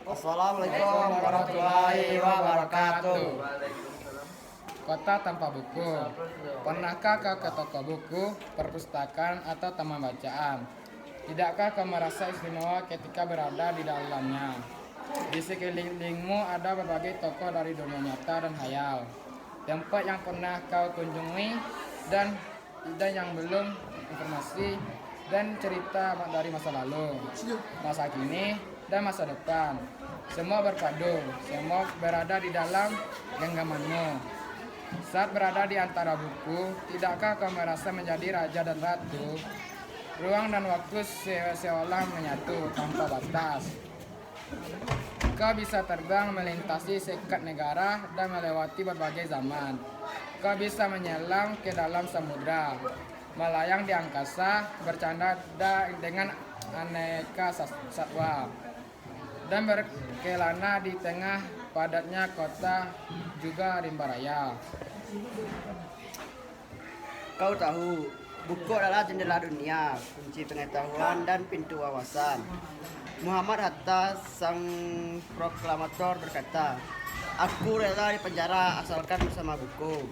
Assalamualaikum warahmatullahi wabarakatuh. Kota tanpa buku. Pernahkah kau ke toko buku, perpustakaan, atau taman bacaan? Tidakkah kau merasa istimewa ketika berada di dalamnya? Di sekelilingmu ada berbagai toko dari dunia nyata dan hayal. Tempat yang pernah kau kunjungi dan yang belum, informasi dan cerita dari masa lalu, masa kini, dan masa depan. Semua berpadu, semua berada di dalam genggamanmu. Saat berada di antara buku, tidakkah kau merasa menjadi raja dan ratu? Ruang dan waktu seolah menyatu tanpa batas. Kau bisa terbang melintasi sekat negara dan melewati berbagai zaman. Kau bisa menyelam ke dalam samudra, melayang di angkasa, bercanda dengan aneka satwa, dan berkelana di tengah padatnya kota juga rimba raya. Kau tahu, buku adalah jendela dunia, kunci pengetahuan dan pintu wawasan. Muhammad Hatta, sang proklamator berkata, "Aku rela di penjara asalkan bersama buku.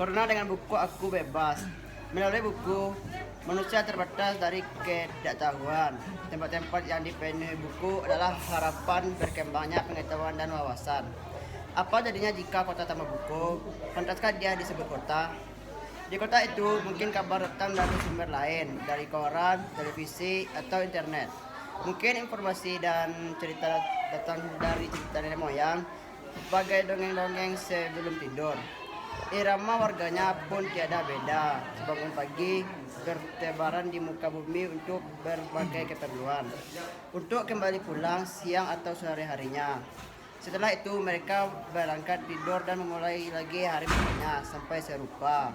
Karena dengan buku aku bebas. Melalui buku, manusia terbatas dari ketidaktahuan. Tempat-tempat yang dipenuhi buku adalah harapan berkembangnya pengetahuan dan wawasan. Apa jadinya jika kota tanpa buku? Pantaskah dia disebut kota? Di kota itu mungkin kabar datang dari sumber lain, dari koran, televisi, atau internet. Mungkin informasi dan cerita datang dari cerita nenek moyang, sebagai dongeng-dongeng sebelum tidur. Irama warganya pun tiada beda. Bangun pagi, bertebaran di muka bumi untuk berbagai keperluan. Untuk kembali pulang siang atau sore harinya. Setelah itu mereka berangkat tidur dan memulai lagi hari berikutnya sampai serupa.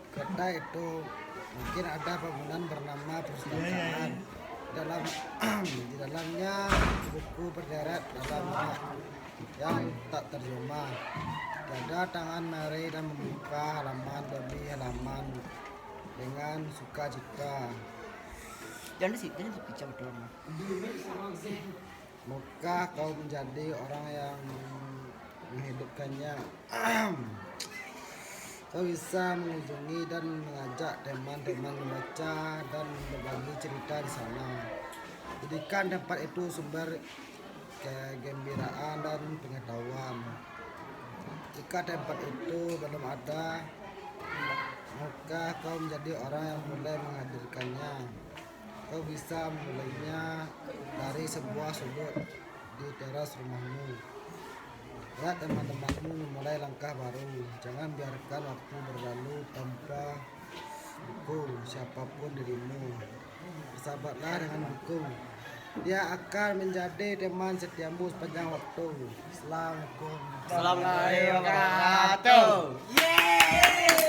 Kota itu mungkin ada bangunan bernama perpustakaan. Di dalamnya buku berderet dalam rak yang tak terjemah. Tiada tangan mari dan membuka halaman demi halaman dengan sukacita. Jangan dipicam betul. Moga kau menjadi orang yang menghidupkannya. Kau bisa mengunjungi dan mengajak teman-teman membaca dan berbagi cerita di sana. Jadikan tempat itu sumber kegembiraan dan pengetahuan. Jika tempat itu belum ada, maka kau menjadi orang yang mulai menghadirkannya. Kau bisa memulainya dari sebuah sudut di teras rumahmu. Ya teman-temanmu memulai langkah baru. Jangan biarkan waktu berlalu tanpa buku, siapapun dirimu. Bersahabatlah dengan buku. Dia akan menjadi teman setiamu sepanjang waktu. Assalamualaikum. Assalamualaikum warahmatullahi wabarakatuh.